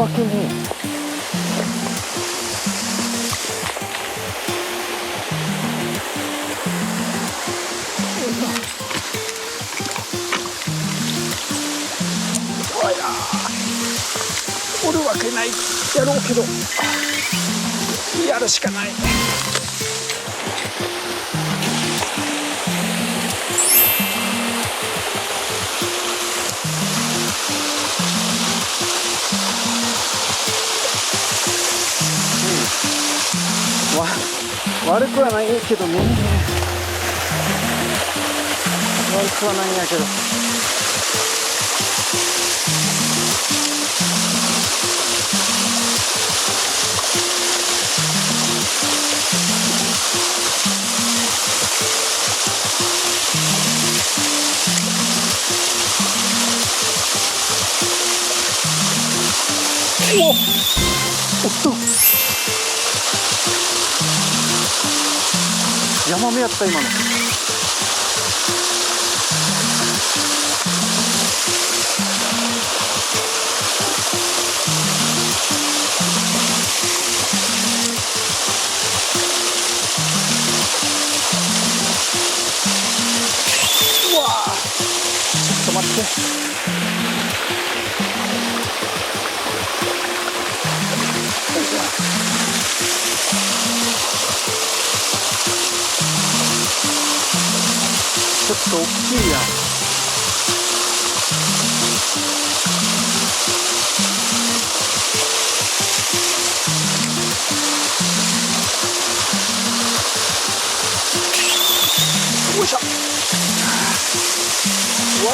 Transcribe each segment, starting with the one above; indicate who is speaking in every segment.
Speaker 1: わけねえ。おいやおるわけないやろうけどやるしかない。悪くはないけどね。悪くはないんやけど。おっとヤマメやった今の。うわあちょっと待って。ちょっと大きいやん。よいしょ。わ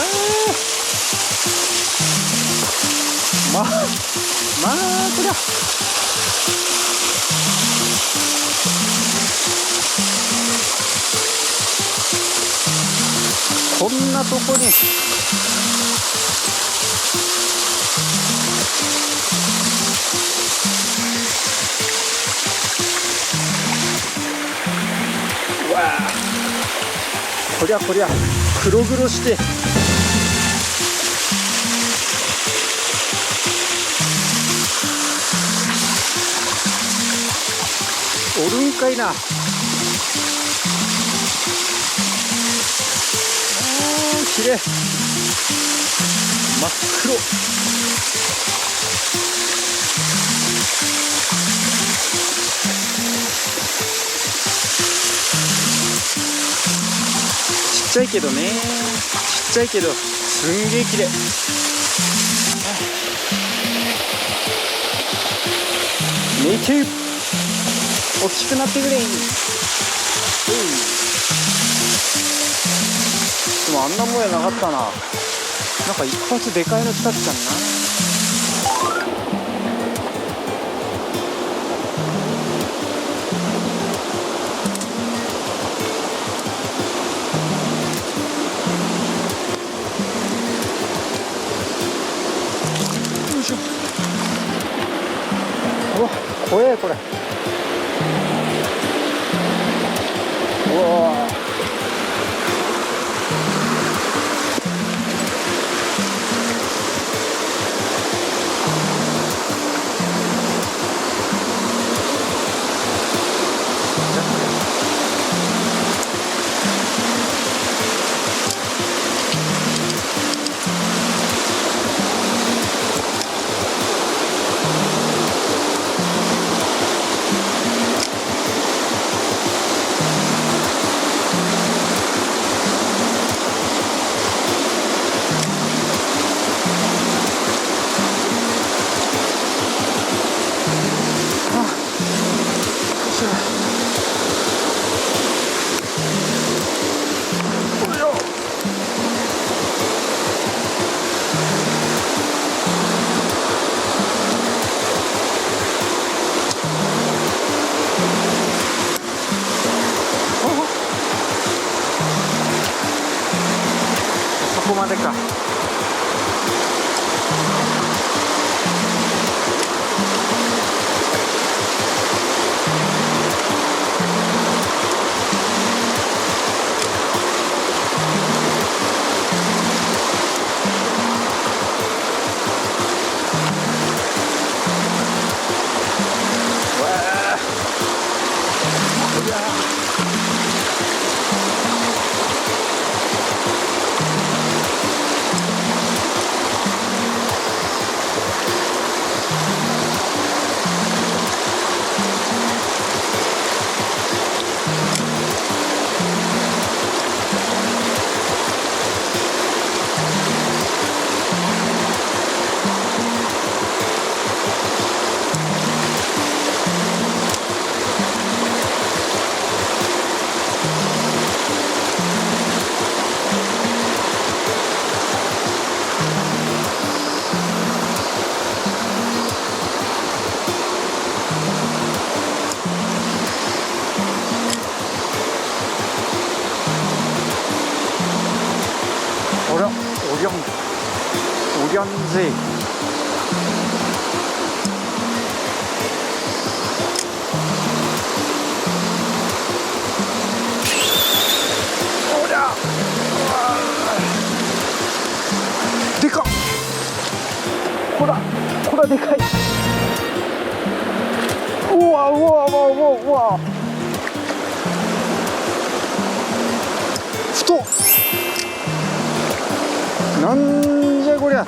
Speaker 1: あこりゃこんなとこにうわあこりゃ黒々しておるんかいな。きれい真っ黒。ちっちゃいけどね、ちっちゃいけどすんげえきれい。めいて大きくなってくれ。でもあんなもんやなかったな。なんか一発でかいの来たっちゃんな。よいしょ。うわ怖えこれ。うわそこまでか。 우련지. 오랴. 데카. 호라 데카이. 우와.太っ。なんじゃこりゃ。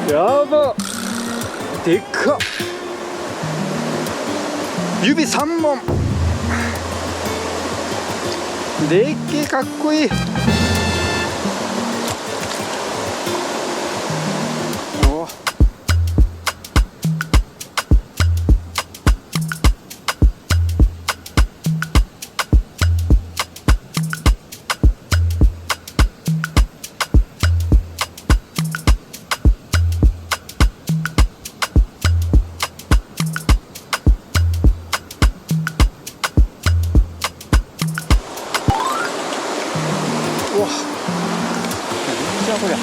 Speaker 1: やば。でっか。指3本。でっけえ、かっこいい。うわ、なんじゃこりゃ。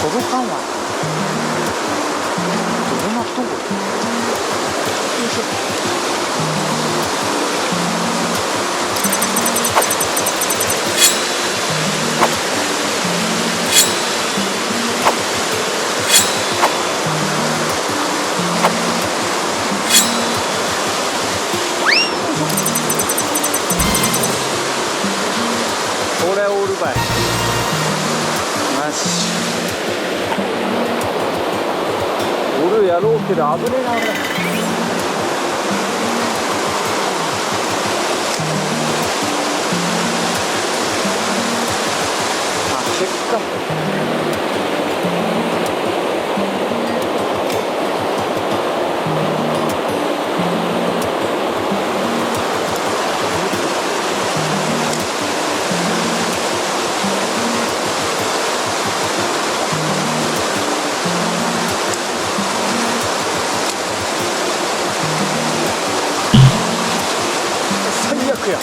Speaker 1: 届かんわ。どうなっとんこれ。よいしょ。これおるばい。マジ。おるやろうけど危ねえな、危ねえ。あ、結果。最悪や。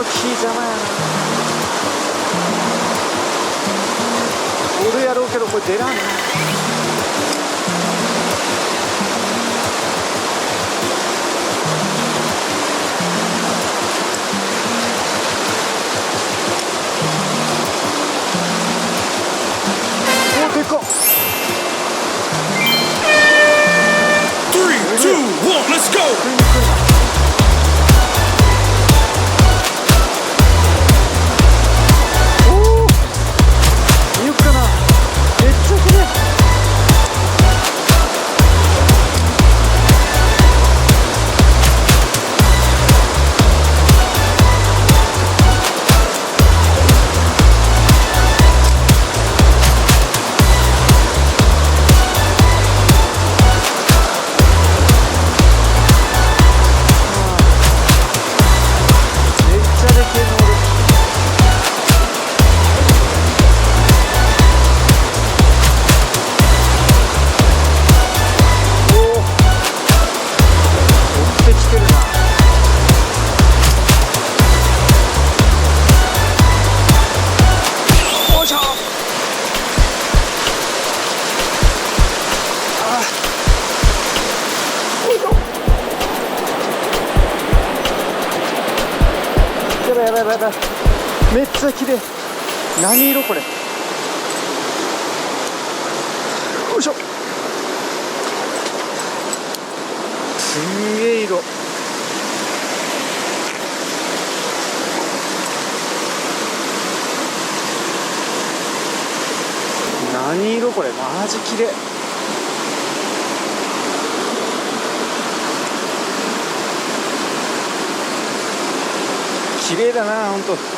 Speaker 1: 木邪魔やな。おるやろうけどこれ出らんな。お、でかっ。
Speaker 2: 3, 2, 1, let's go!
Speaker 1: おお、見よっかな。めっちゃ綺麗。
Speaker 2: ばいやばい、めっちゃ綺麗。何色これ。
Speaker 1: よいしょ。
Speaker 2: すんげえ色。何色これ、マジ綺麗。綺麗だな、ほんと。